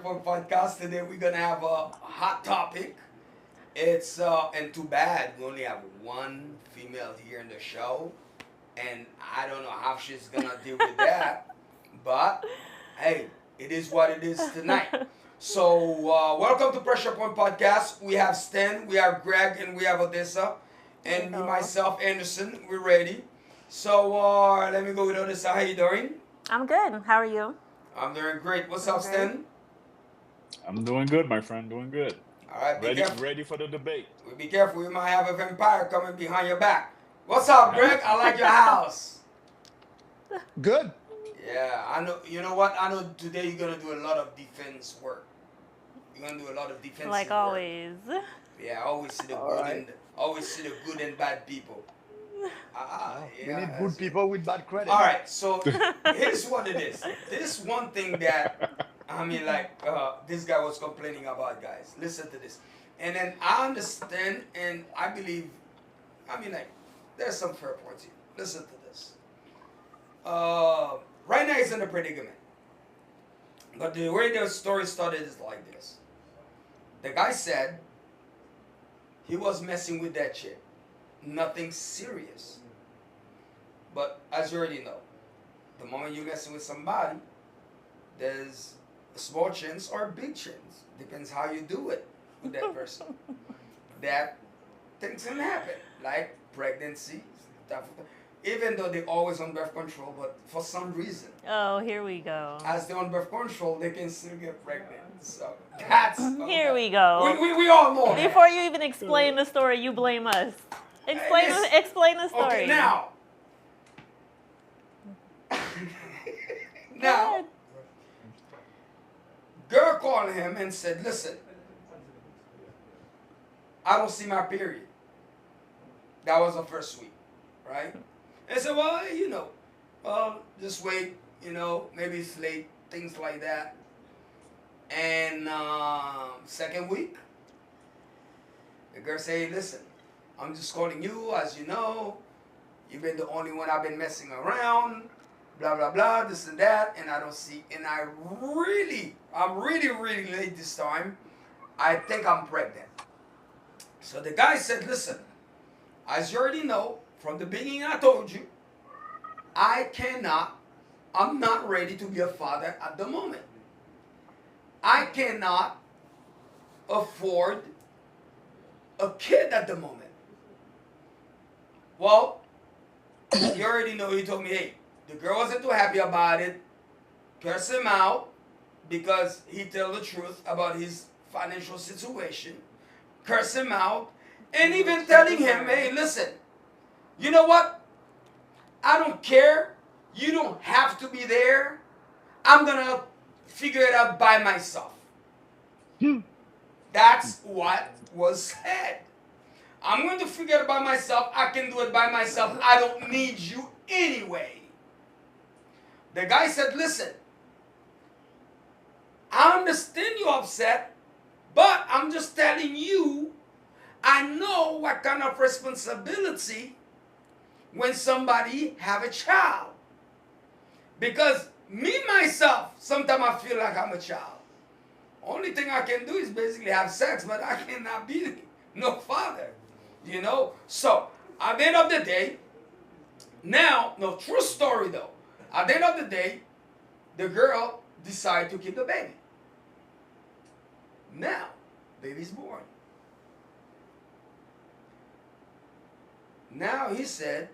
Point Podcast. Today we're gonna have a hot topic. It's and too bad we only have one female here in the show, and I don't know how she's gonna deal with that. But hey, it is what it is tonight. So welcome to Pressure Point Podcast. We have Stan, we have Greg, and we have Odessa, and me Hello. myself, Anderson. We're ready. So let me go with Odessa. How you doing? I'm good. How are you? I'm doing great. What's I'm up, great. Stan? I'm doing good, my friend. Doing good. All right, be Ready, careful. ready for the debate. Be careful. You might have a vampire coming behind your back. What's up, Greg? I like your house. Good. Yeah, I know. You know what? I know today you're gonna do a lot of defense work. You're gonna do a lot of defensive Like work. always. Yeah, I always see the All good right. and always see the good and bad people. We Yeah. need good people with bad credit. All right, so here's what it is. This one thing that I mean, like this guy was complaining about, guys. Listen to this, and then I understand and I believe. I mean, like there's some fair points here. Listen to this. Right now he's in a predicament, but the way the story started is like this. The guy said he was messing with that chick, nothing serious. But as you already know, the moment you're messing with somebody, there's a small chance or a big chance. Depends how you do it with that person. That things can happen, like pregnancy, stuff. Even though they're always on birth control, but for some reason, Oh, here we go. as they're on birth control, they can still get pregnant. So that's Here we go. We all know that. Before you even explain the story, you blame us. Explain Yes. explain the story. Okay, now. Go Now, ahead. girl called him and said, listen, I don't see my period. That was the first week, right? And said, well, just wait, maybe it's late, things like that. And second week, the girl said, listen, I'm just calling you, as you know, you've been the only one I've been messing around, blah, blah, blah, this and that, and I don't see, and I'm really, really late this time. I think I'm pregnant. So the guy said, listen, as you already know, from the beginning I told you, I'm not ready to be a father at the moment. I cannot afford a kid at the moment. Well, you already know, he told me, hey, the girl wasn't too happy about it. Curse him out because he tell the truth about his financial situation. Curse him out. And even telling him, hey, listen, you know what? I don't care. You don't have to be there. I'm going to figure it out by myself. That's what was said. I'm going to figure it by myself. I can do it by myself. I don't need you anyway. The guy said, listen, I understand you're upset, but I'm just telling you, I know what kind of responsibility when somebody have a child. Because me, myself, sometimes I feel like I'm a child. Only thing I can do is basically have sex, but I cannot be no father. So at the end of the day, now, no, true story though. At the end of the day, the girl decided to keep the baby. Now, baby's born. Now he said,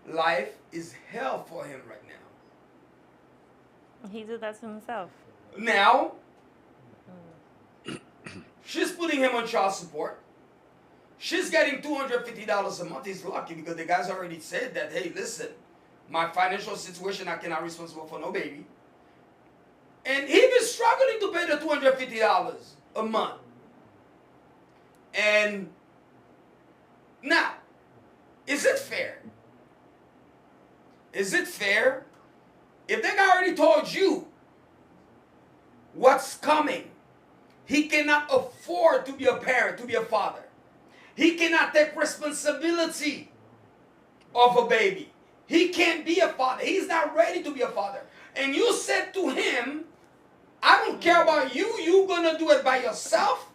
life is hell for him right now. He did that to himself. Now, she's putting him on child support. She's getting $250 a month. He's lucky because the guy's already said that, hey, listen, my financial situation, I cannot be responsible for no baby. And he was struggling to pay the $250 a month. And now, is it fair? Is it fair if the guy already told you what's coming? He cannot afford to be a parent, to be a father. He cannot take responsibility of a baby. He can't be a father. He's not ready to be a father. And you said to him, I don't care about you. You gonna do it by yourself.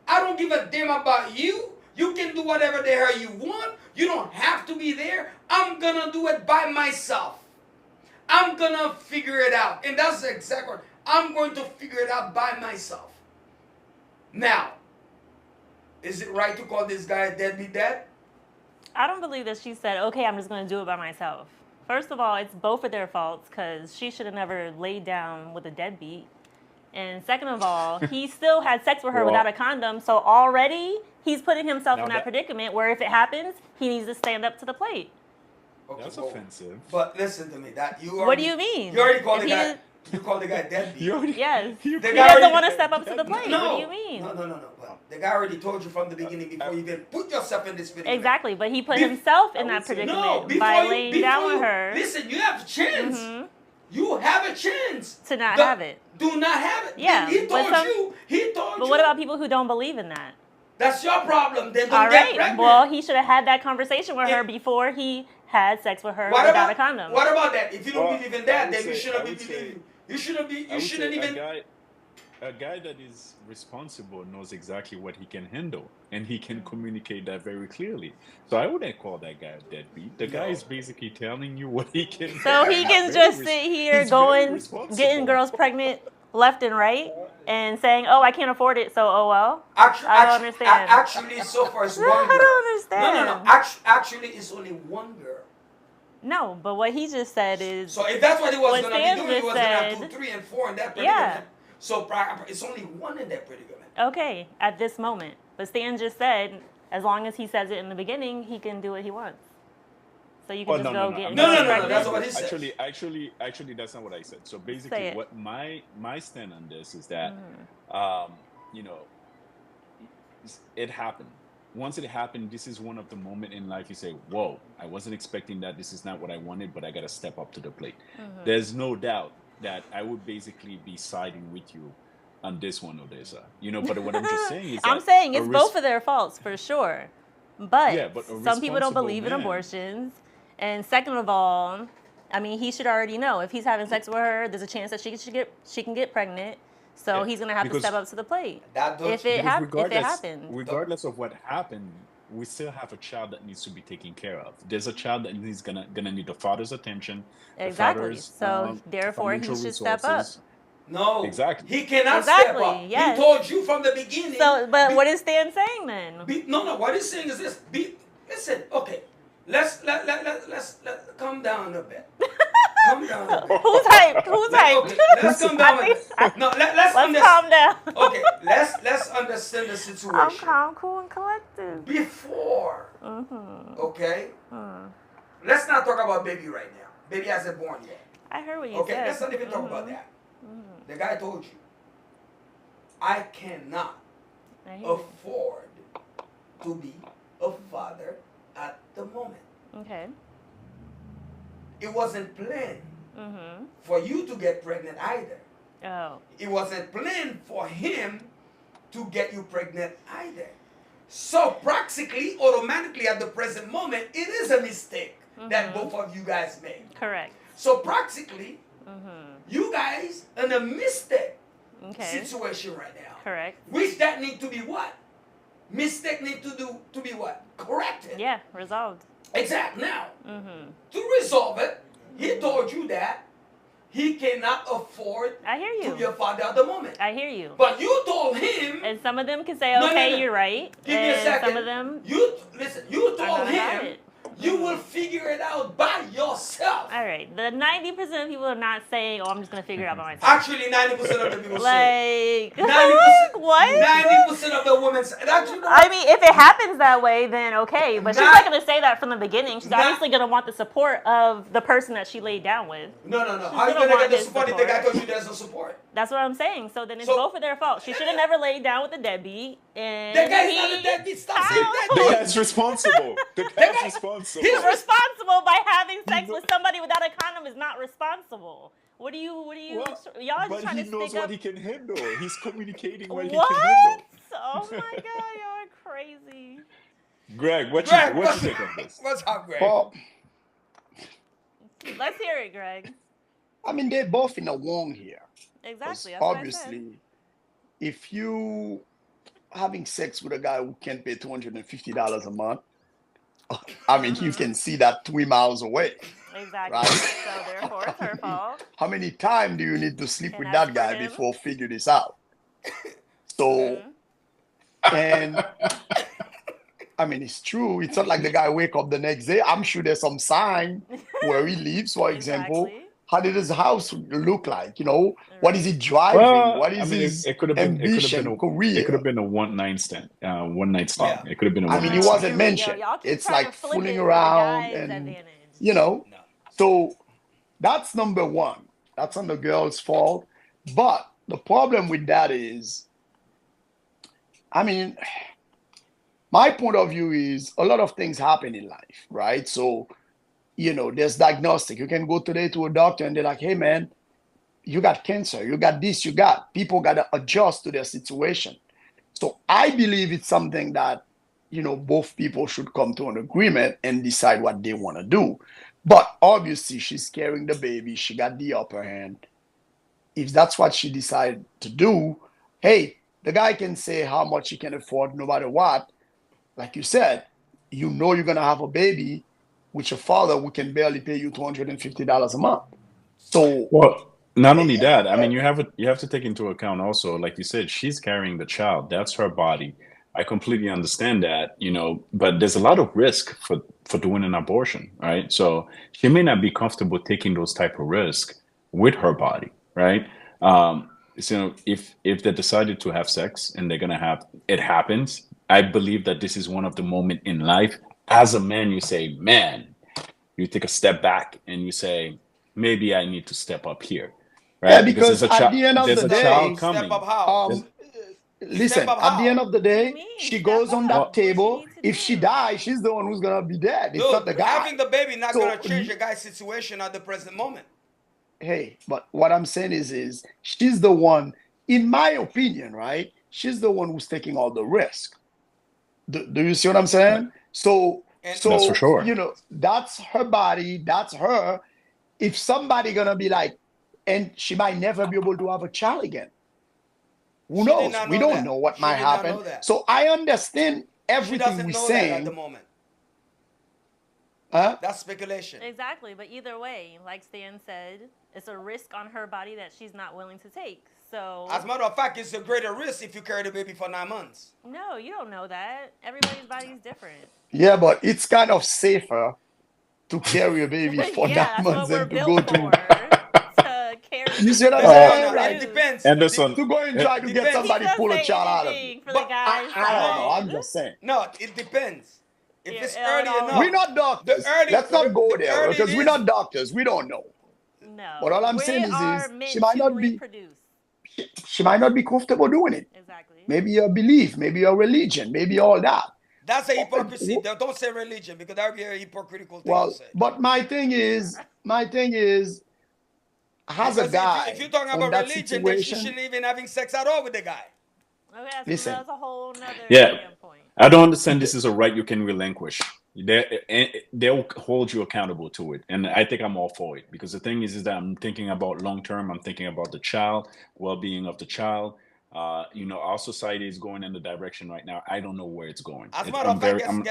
I don't give a damn about you. You can do whatever the hell you want. You don't have to be there. I'm gonna do it by myself. I'm gonna figure it out. And that's the exact word. I'm going to figure it out by myself. Now, is it right to call this guy a deadbeat dad? I don't believe that she said, okay, I'm just going to do it by myself. First of all, it's both of their faults because she should have never laid down with a deadbeat. And second of all, he still had sex with her Well- without a condom. So already he's putting himself Now in that that- predicament where if it happens, he needs to stand up to the plate. Okay, That's well, offensive. But listen to me. That you What already, do you mean? You already called If the he guy. did- You called the guy deadbeat. You already, Yes. you The He guy doesn't already- want to step up to the plate. No. What do you mean? No. But the guy already told you from the beginning before you even put yourself in this predicament. Exactly, but he put Be- himself in I that would say- predicament No, before by you, laying before down you, with her Listen, you have a chance. Mhm. You have a chance to not The- have it. Do not have it. Yeah, He but told some- you. He told you. But what about people who don't believe in that? That's your problem. Then don't All get right. pregnant. Well, he should have had that conversation with her If- before he had sex with her What without about a condom. What about that? If you don't Well, believe in I that, would then you say- shouldn't I be would say- believing. You shouldn't be. I You would shouldn't say even. a guy that is responsible knows exactly what he can handle, and he can communicate that very clearly. So I wouldn't call that guy a deadbeat. The guy No. is basically telling you what he can. So he can just sit here he's very going, responsible. getting girls pregnant left and right and saying, oh, I can't afford it, so oh well. Actually, I don't understand. Actually, so far it's one girl. I don't understand. No. Actually, it's only one girl. No, but what he just said is, So if that's what he was What going to be Stan doing, he just was going to have said- 2, 3, and 4 in that predicament. Yeah. So it's only one in that predicament. okay, at this moment. But Stan just said, as long as he says it in the beginning, he can do what he wants. So you can Oh, just no, go no, no. get I'm No, not no, saying no, that. that's what he said. Actually, that's not what I said. So Say basically, it. what my stand on this is that, you know, it happened. Once it happened, this is one of the moment in life you say, "Whoa, I wasn't expecting that. This is not what I wanted, but I got to step up to the plate." There's no doubt that I would basically be siding with you on this one, Odessa. You know, but what I'm just saying is that I'm saying a it's both of their faults for sure. But, Yeah, but a some people don't responsible believe in man- abortions. And second of all, I mean, he should already know if he's having sex with her, there's a chance that she can get pregnant. So Yeah, he's gonna have to because- step up to the plate. That don't, If it Because happens. regardless of what happened, we still have a child that needs to be taken care of. There's a child that needs gonna need the father's attention. the Exactly. father's, So therefore, he financial should step up. resources. no. Exactly. He cannot Exactly, step up. yes. He told you from the beginning. So, but what is Stan saying then? No. What he's saying is this. Listen. Okay. Let's calm down a bit. Calm down a bit. Who's hyped? Who's hyped? Okay, let's calm down a bit. No, let's Let's calm down. Okay, let's understand the I'm situation. calm, cool, and collected. Before, Mm-hmm. okay? Let's not talk about baby right now. Baby hasn't born yet. I heard what you Okay, said. let's not even talk about that. The guy told you, I cannot I hear you. afford to be a father at the moment. Okay. It wasn't planned Mm-hmm. for you to get pregnant either. Oh. It wasn't planned for him to get you pregnant either. So practically, automatically at the present moment, it is a mistake that both of you guys made. Correct. So practically, Mm-hmm. you guys in a mistake Okay. situation right now. Correct. Which that need to be what? Mistake need to be what? Corrected. Yeah. Resolved. Exact. Now, Mm-hmm. to resolve it, he told you that he cannot afford I hear to be you. a father at the moment. I hear you. But you told him. And some of them can say, No, okay, no. you're right. Give me a And second. some of them You listen. You are told not about him it. you will figure it out by yourself. All right. The 90% of people are not saying, oh, I'm just going to figure it out by myself. Actually, 90% of the people say. Like, 90%. what? 90% of the women say. Actually, no. I mean, if it happens that way, then okay. But she's Not- not going to say that from the beginning. She's Not- obviously going to want the support of the person that she laid down with. No. How you gonna gonna want get the his support if the guy support. told you there's no support? That's what I'm saying. So then it's So- both of their fault. She should have never laid down with the deadbeat. And That guy's he, not a deadbeat. Stop How? saying The deadbeat. guy's responsible. The guy- guy's responsible. he's responsible by having sex with somebody without a condom is not responsible. What do you, Well, y'all just but trying he to knows stick what up. he can handle. He's communicating what, he What? can handle. Oh my God, y'all are crazy. Greg, what Greg, you think on this? What's up, Greg? Well, Let's hear it, Greg. I mean, they're both in the wrong here. Exactly. That's what I said. obviously, if you having sex with a guy who can pay $250 a month, I mean, you can see that 3 miles away, Exactly. right? So therefore, it's her fault, How many times do you need to sleep and with as that for guy him, before figure this out? So, and I mean, it's true. It's not like the guy wake up the next day. I'm sure there's some sign where he lives, for example. exactly. How did his house look like? You know, what is Right. he driving? Well, What I is mean, his it could have been ambition, it could career? have been a one night stand. Yeah. It could have been a I one mean, he night No, stand. wasn't here we go. mentioned. Y'all keep It's trying to like flip fooling it for the around guy's and, advantage. you know. No. So that's number one. That's on the girl's fault. But the problem with that is, I mean, my point of view is a lot of things happen in life, right? So, there's diagnostic. You can go today to a doctor and they're like, hey, man, you got cancer, you got this, you got. People got to adjust to their situation. So I believe it's something that, both people should come to an agreement and decide what they want to do. But obviously, she's carrying the baby. She got the upper hand. If that's what she decided to do, hey, the guy can say how much he can afford no matter what. Like you said, you're going to have a baby with your father who can barely pay you $250 a month. So, Well, not only yeah, that, I mean, you have to take into account also, like you said, she's carrying the child. That's her body. I completely understand that, but there's a lot of risk for doing an abortion, right? So she may not be comfortable taking those type of risks with her body, right? So if they decided to have sex and they're gonna have it happens, I believe that this is one of the moment in life. As a man, you say, man, you take a step back and you say, maybe I need to step up here, yeah, right? Because because at the end of there's the a Step up. child day, Step up coming. how? There's, um, Step listen, up at the end how? of the What do you day, mean? she Step goes on that up. What she table. needs to If she do? dies, she's the one who's gonna be dead. It's not the Dude, guy. having the baby not So, gonna change the guy's situation at the present moment. hey, but what I'm saying is she's the one, in my opinion, right? She's the one who's taking all the risk. Do you see what I'm saying? So, And that's for so sure. that's her body. That's her. If somebody gonna be like, and she might never be able to have a child again. Who she did knows? not We know don't that. know what She might did not happen. know that. So I understand She everything doesn't we're know that at the saying. moment. Huh? That's speculation. Exactly. But either way, like Stan said, it's a risk on her body that she's not willing to take. So As a matter of fact, it's a greater risk if you carry the baby for 9 months. no, you don't know that. Everybody's body is different. Yeah, but it's kind of safer to carry a baby for nine Yeah, that's months what we're than to built go for. to. To carry You see what I'm people Listen, no, and saying? no, it Like, produce. depends. Anderson, to go and eh, try to get Depends. He somebody doesn't pull a say child out of you. anything for But the guy's I don't know. side. I'm just saying. No, it depends. If Yeah, it's it early all- We're enough, not the doctors. early, Let's not go the there early it because we're is, not doctors. We don't know. But all No, I'm we saying are is she meant might to not be reproduce. she might not be comfortable doing it. Exactly. Maybe your belief, maybe your religion, maybe all that. that's a Oh, hypocrisy. Don't say religion because that would be a hypocritical thing to well, say. but my thing is, as a Because if guy you're talking on about that religion, then she situation, shouldn't even having sex at all with the guy. Okay, listen, that's a whole nother yeah, standpoint. I don't understand. This is a right you can relinquish. They'll hold you accountable to it, and I think I'm all for it because the thing is that I'm thinking about long term. I'm thinking about the child, well-being of the child. Our society is going in the direction right now. I don't know where it's going. As a It, matter I'm of fact, very, I'm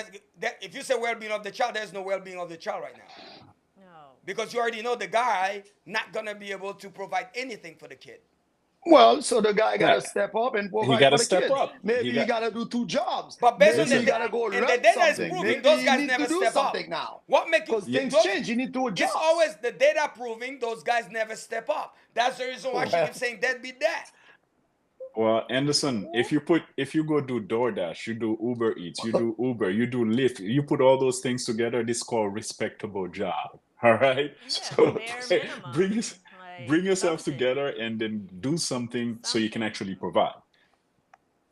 if you say well-being of the child, there's no well-being of the child right now. No. Because you already know the guy not gonna be able to provide anything for the kid. well, so the guy yeah. gotta step up and He provide got for to the step kids. up. Thank you. He Maybe he got gotta do 2 jobs. But based on Maybe the he listen. gotta go and the learn data is something. proving Maybe those he guys need to never do step something up. now. What make Because you things those, change. You need to It's adjust. always the data proving those guys never step up. That's the reason why she Well, keeps saying deadbeat dad. Well, Anderson, if you go do DoorDash, you do Uber Eats, you do Uber, you do Lyft, you put all those things together, this is called respectable job. All right. Yeah, the So bare minimum. bring Like yourself something. together and then do something so you can Something. actually provide.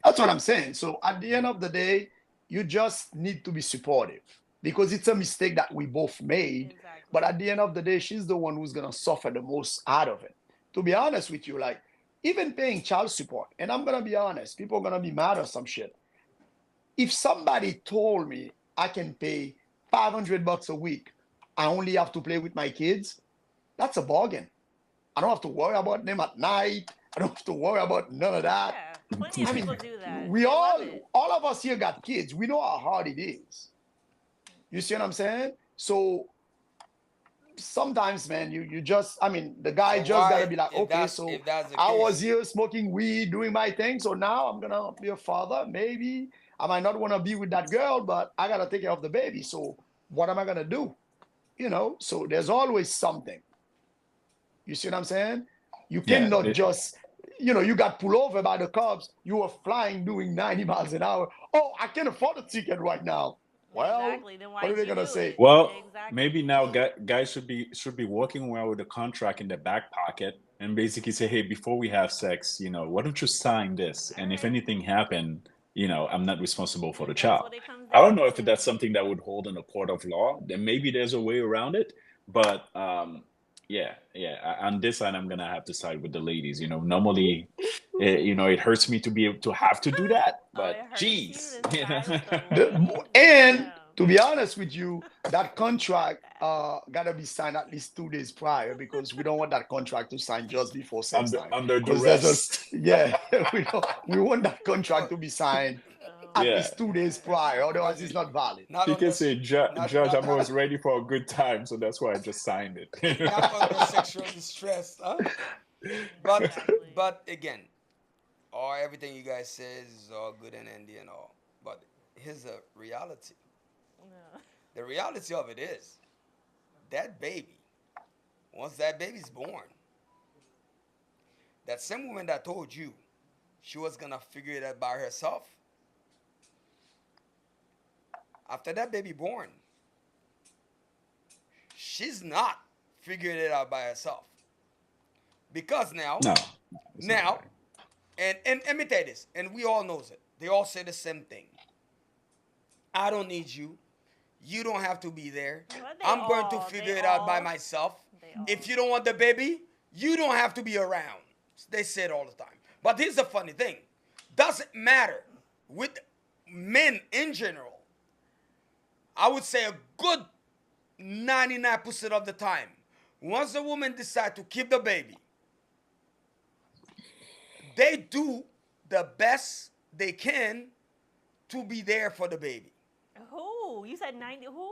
that's what I'm saying. So at the end of the day, you just need to be supportive because it's a mistake that we both made. Exactly. But at the end of the day, she's the one who's gonna suffer the most out of it. To be honest with you, like even paying child support, and I'm gonna be honest, people are gonna be mad or some shit. If somebody told me I can pay $500 a week, I only have to play with my kids, that's a bargain. I don't have to worry about them at night. I don't have to worry about none of that. Yeah, plenty of I mean, people do that. we They love it. all of us here got kids. We know how hard it is. You see what I'm saying? So sometimes, man, you just, I mean, the guy So just gotta why, be like, if okay, that's so if that's the I was case, here smoking weed, doing my thing, so now I'm gonna be a father. Maybe I might not want to be with that girl, but I gotta take care of the baby. So what am I gonna do? You know, so there's always something. You see what I'm saying? You Yeah. cannot just, you got pulled over by the cops. You were flying doing 90 miles an hour. Oh, I can't afford a ticket right now. Well, Exactly. Then why what are did they you gonna do say? it? Well, Exactly. maybe now guys should be walking around with a contract in their back pocket and basically say, hey, before we have sex, why don't you sign this? And if Alright. anything happened, I'm not responsible for the That's child. what it comes I don't down know if to. that's something that would hold in a court of law. Then maybe there's a way around it. But yeah, on this side, I'm gonna have to side with the ladies. Normally, it hurts me to be able to have to do that. Oh, it But hurts you geez, to side with the The, ladies? and Damn. to be honest with you, that contract gotta be signed at least 2 days prior because we don't want that contract to sign just before sex time. under Because there's a duress. yeah, we want that so contract to be signed Oh at Yeah. least 2 days prior, otherwise it's you- not valid. not He can under say, not Judge, not I'm always ready for a good time, so that's why I just signed it. not under sexual distress, huh? But Exactly. but again, everything you guys says is all good and dandy and all. But here's the reality. No. The reality of it is that baby, once that baby's born, that same woman that told you she was gonna figure it out by herself, after that baby born, she's not figuring it out by herself. Because now, No, it's not now, right. and let me tell you this, and we all knows it. They all say the same thing. I don't need you. You don't have to be there. What, I'm going to figure it out by myself. If you don't want the baby, you don't have to be around. They say it all the time. But here's the funny thing. Doesn't matter with men in general. I would say a good 99% of the time, once the woman decides to keep the baby, they do the best they can to be there for the baby. Who? You said 90? Who?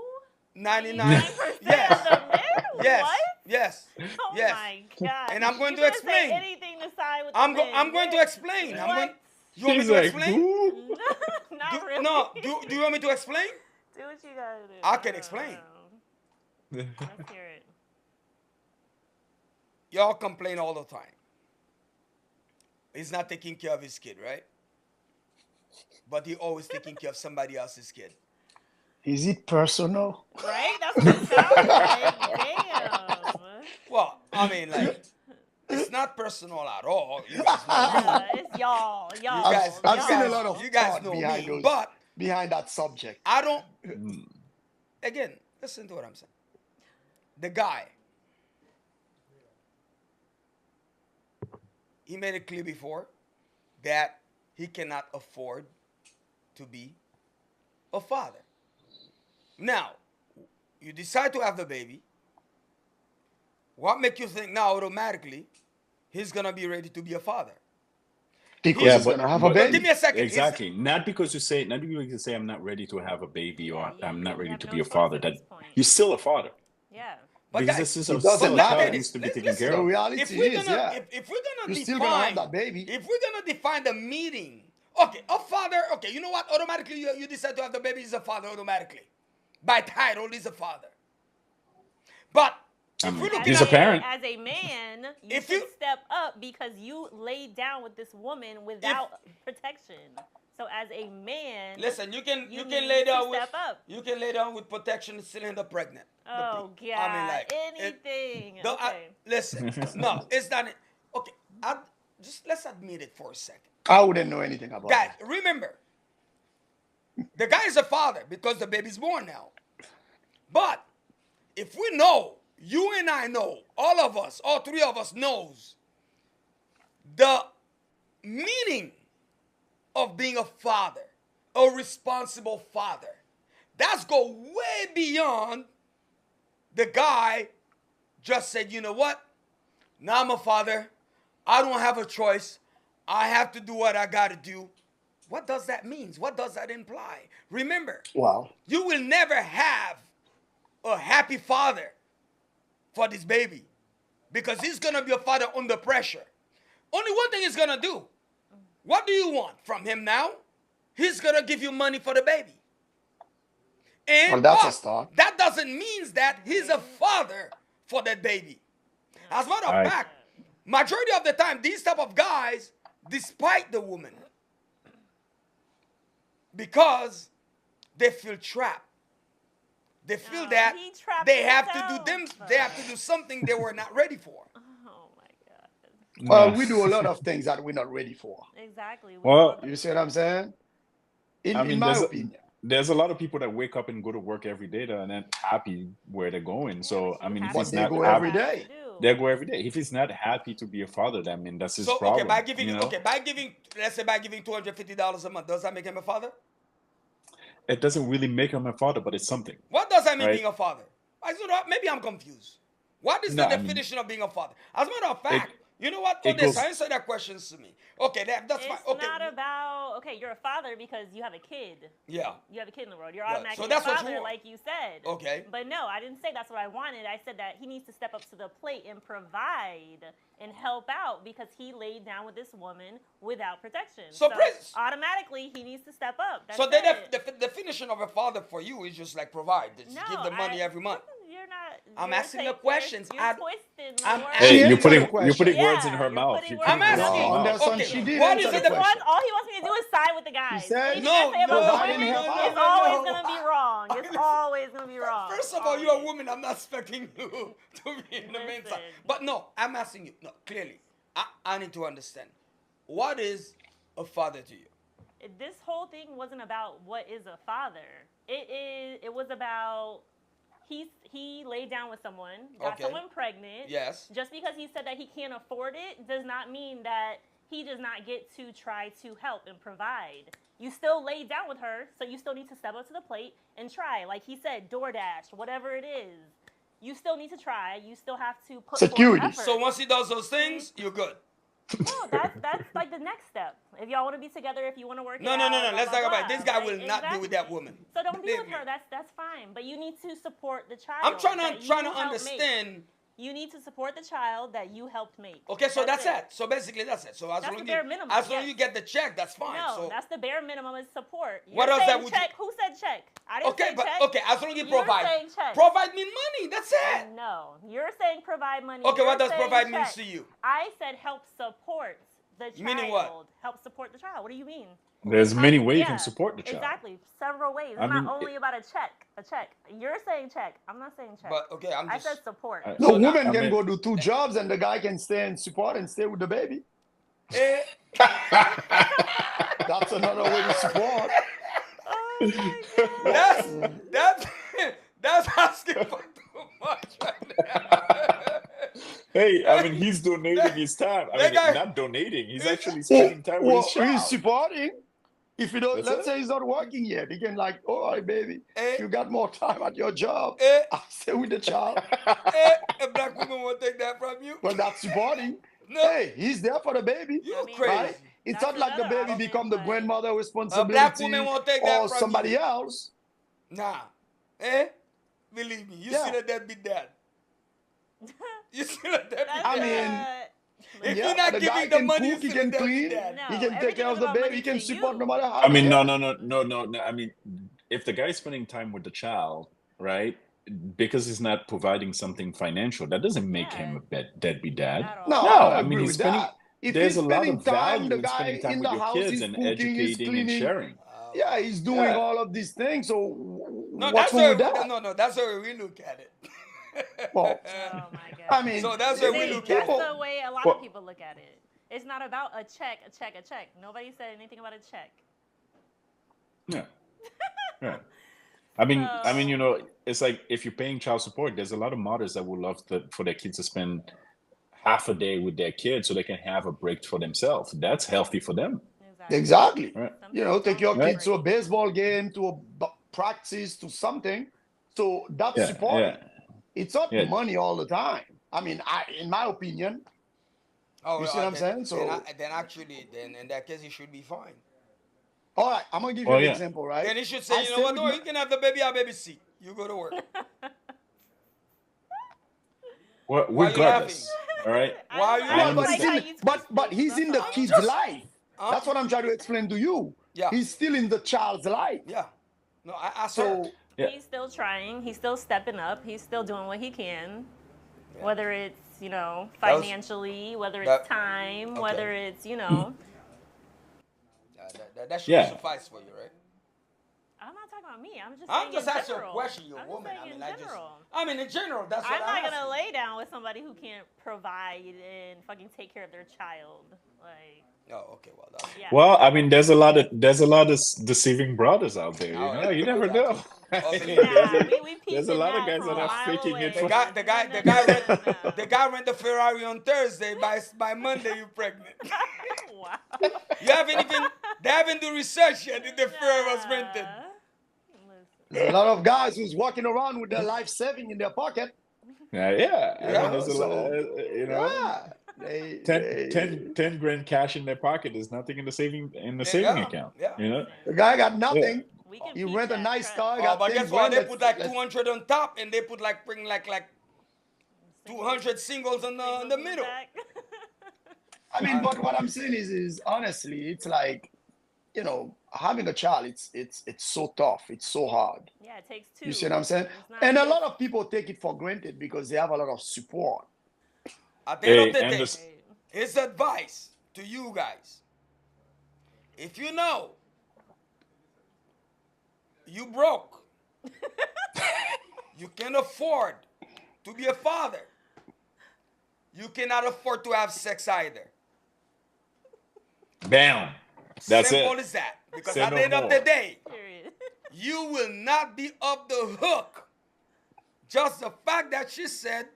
99. 99% Yes. of the men? Yes. What? Yes. Oh Yes. my God. And I'm going You to couldn't say explain. anything to side with I'm the men. going to explain. What? You want me He's to like, explain? who? Not really. No. Do you want me to explain? Do what you gotta do. I can explain. Let's hear it. Y'all complain all the time. He's not taking care of his kid, right? But he always taking care of somebody else's kid. Is it personal? Right? That's what it sounds like. Damn. Well, I mean, like, it's not personal at all. You guys know me. It's y'all. Y'all. I've seen a y'all. lot of You guys thought know behind me. those, But behind that subject. I don't. Mm. Again, listen to what I'm saying. The guy, he made it clear before that he cannot afford to be a father. Now, you decide to have the baby. What makes you think now automatically he's gonna be ready to be a father? Because Yeah, he's but- gonna have a but- Give baby. me a second. Exactly. Not because you say I'm not ready to have a baby or Yeah, I'm you not ready have to no be a choice father. at That this point. you're still a father. Yeah. But Because guys, this is it a doesn't still a matter. child that needs to be taken Listen, care The of. reality if we're is, gonna yeah, if we're gonna you're still gonna have define that baby. if we're gonna define the meaning, okay, a father, okay, you know what? Automatically you decide to have the baby is a father automatically. By title, he's a father. But if we're looking He's a at parent. As a man, you If should you- step up because you laid down with this woman without protection. So as a man, listen, you can you lay need down to with step up. you can lay down with protection and still end up pregnant. Oh God! I mean, like, anything. Okay. Listen, no, it's not. Okay, just let's admit it for a second. I wouldn't know anything about Guys, that. remember, the guy is a father because the baby's born now. But if we know, you and I know, all of us, all three of us knows the meaning of being a father, a responsible father. That's go way beyond the guy just said, you know what? Now I'm a father. I don't have a choice. I have to do what I got to do. What does that mean? What does that imply? Remember, Wow. you will never have a happy father for this baby because he's going to be a father under pressure. Only one thing he's going to do. What do you want from him now? He's going to give you money for the baby. And Well, that's a start. that doesn't mean that he's a father for that baby. As a matter of Right. fact, majority of the time, these type of guys, despite the woman, because they feel trapped. They feel No, that he trapped they have to himself. do them. They have to do something they were not ready for. Oh my God. Well, Yeah. we do a lot of things that we're not ready for. Exactly. We Well, all do. You see what I'm saying? In, I in mean, my there's opinion. there's a lot of people that wake up and go to work every day that are not happy where they're going. So but I you mean, if have But he's to they not do go what you every happy, have to day. do. they go every day. If he's not happy to be a father, I mean, that's his So problem. okay, by giving you know? let's say by giving $250 a month, does that make him a father? It doesn't really make him a father, but it's something, What does that mean right? being a father? I said, maybe I'm confused. What is No, the I mean, definition of being a father? As a matter of it fact, you know what? it Odessa, goes. answer that question to me. Okay, that's fine. It's Okay, not about, okay, you're a father because you have a kid. yeah. You have a kid in the world. You're Right. automatically So that's a what you father, want. like you said. Okay. But no, I didn't say that's what I wanted. I said that he needs to step up to the plate and provide and help out because he laid down with this woman without protection. So, Prince- automatically, he needs to step up. That's So it. the definition of a father for you is just like provide, just No, give the money every month. You're not. I'm you're asking the taking- questions. You're twisting my I'm words. asking- Hey, She you're answered the you're putting question. words in her You're mouth. putting You're words putting I'm in words her in her asking. No, mouth. Anderson, Okay, she did what answer is the it? The question. one, all he wants me to do is side with the guys. said- Anything No, I say about no, the providing women help is out. always No. gonna be wrong. It's always gonna be wrong. First of all, you're a Always. woman. I'm not expecting you to be in the main side. Listen. But no, I'm asking you. No, clearly, I need to understand. What is a father to you? This whole thing wasn't about what is a father. It was about he laid down with someone, got Okay. someone pregnant. Yes. Just because he said that he can't afford it does not mean that he does not get to try to help and provide. You still laid down with her, so you still need to step up to the plate and try. Like he said, DoorDash, whatever it is. You still need to try. You still have to put Security. forth effort. So once he does those things, you're good. No, that's like the next step. If y'all want to be together, if you want to work No, it no, out, no, no. blah, Let's blah, talk about it. blah. This guy Like, will not be with that exactly. woman. So don't be Believe with me. her. That's fine. But you need to support the child. I'm trying that to you trying to helped understand. make. You need to support the child that you helped make. Okay, so that's it. So basically, that's it. So as That's long the as bare minimum, as long as yes. you get the check, that's fine. No, So that's the bare minimum is support. What You're else that saying would you- check? Who said check? I didn't okay, say but check. okay, as long as you You're provide, saying check. provide me money. That's it. No, you're saying provide money. Okay, You're what does saying provide check. means to you? I said help support the child. Meaning what? Help support the child. What do you mean? There's many ways you Yeah, can support the child. Exactly, several ways. It's I mean, not only about a check. A check. You're saying check. I'm not saying check. But okay, I'm I just. said support. I- The So now- woman I can mean- go do 2 jobs and the guy can stay and support and stay with the baby. Eh, That's another way to support. Oh my God. that's asking for too much right now. Hey, I mean, he's donating his time. I That mean, guy- not donating. He's actually spending time with his Well, he's child. supporting. If you don't, That's let's it. say he's not working yet, he can like, all right, baby, Eh, you got more time at your job. eh, I'll stay with the child. a black woman won't take that from you. Well, that's supporting. No, Hey, he's there for the baby. you I mean, crazy. Right? It's That's not like the another baby option, become the but- grandmother A responsibility black woman won't take that or from somebody you. else. Nah. Eh? Believe me, you Yeah. see that deadbeat dad. You see that deadbeat That's, I dad. mean, If Yeah, you're not the guy giving the can money, you cook, he see can the deadbeat clean. dad. No, He can take everything care of is the about baby. money He can to support you. no matter how. I mean, yeah. no. I mean, if the guy's spending time with the child, right, because he's not providing something financial, that doesn't make Yeah. him a deadbeat dad. At all. No, No, I I agree mean, he's with spending. that. If There's he's a lot spending of time, value the in guy spending time in with the your house kids is and cooking, he's educating and cleaning. sharing. Yeah, he's doing Yeah. all of these things. So No, what's that's wrong how with that? no, that's how we look at it. Well, Oh my God. I mean, So that's where we See, look that's at it. the way a lot Well- of people look at it. It's not about a check. Nobody said anything about a check. Yeah. Yeah. I mean, you know, it's like if you're paying child support, there's a lot of mothers that would love for their kids to spend half a day with their kids so they can have a break for themselves. That's healthy for them. exactly. Right. Some You know, people take your don't kids to a break. baseball game, to a practice, to something. So that's Yeah. supporting. Yeah. It's not Yeah. money all the time. I mean, in my opinion, Oh, You see what I'm saying? So, then actually, then in that case, he should be fine. all right, I'm gonna give you Oh an yeah. example, right? Then he should I say, you know stay what, with no, my, you can have the baby, I'll babysit. You go to work. Well, Why are you laughing? regardless, all right. Why are you I I don't but like he's how understand. in, you twist but things. he's That's in the all. kid's Just, life. huh? That's what I'm trying to explain to you. Yeah, He's still in the child's life. yeah. No, I asked her. So, Yeah. He's still trying. He's still stepping up. He's still doing what he can. Yeah. Whether it's, That was- financially, whether that- it's time, okay. whether it's, That should Yeah. suffice for you, right? I'm not talking about me. I'm just I'm saying just in asking a general. question. You're a I'm woman. just saying in I general. mean, in general, that's what I'm I'm not gonna asking. lay down with somebody who can't provide and fucking take care of their child. Like, Oh, okay. Well, that's yeah. Well, I mean, there's a lot of deceiving brothers out there. Oh, You know, you never know. Obviously. Nah, we There's a peeping lot of that guys from that a are mile faking away. it. The guy, the guy, No, the guy no, rent, no. the guy rent the Ferrari on Thursday. By Monday, you pregnant. Wow. You haven't even. They haven't do research yet if the Ferrari was rented. Listen. there's a lot of guys who's walking around with their life saving in their pocket. Yeah. I Yeah, mean, there's a lot. so, You know, Yeah. They, 10 grand cash in their pocket is nothing in the saving Yeah, account. yeah. You know. the guy got nothing. We can You peep rent a that, nice trust car, me. Oh, got but 10 guess what? grand. They put like let's- 200 on top, and they put like bring like 200 singles in the middle. Back. I mean, but what I'm saying is honestly, it's like, having a child, it's so tough. It's so hard. Yeah, it takes two. You see what I'm saying? It's not And a just- lot of people take it for granted because they have a lot of support. At the end Hey, of the and day, this- it's advice to you guys. If you know you broke, you can afford to be a father. You cannot afford to have sex either. Bam. That's Simple it. as that. Because Say at no the end of more. the day, Period. you will not be off the hook. Just the fact that she said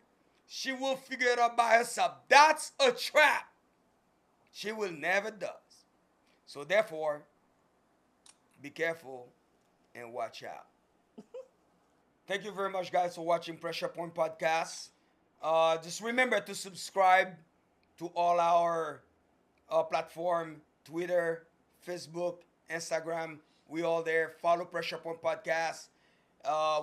she will figure it out by herself. That's a trap. She will never does. So therefore, be careful and watch out. Thank you very much, guys, for watching Pressure Point Podcast. Just remember to subscribe to all our platform, Twitter, Facebook, Instagram. We all there. Follow Pressure Point Podcast.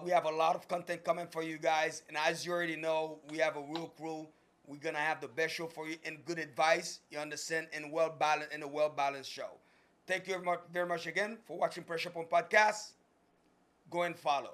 We have a lot of content coming for you guys. And as you already know, we have a real crew. We're going to have the best show for you and good advice, you understand, and a well-balanced show. Thank you very much again for watching Pressure Point Podcast. Go and follow.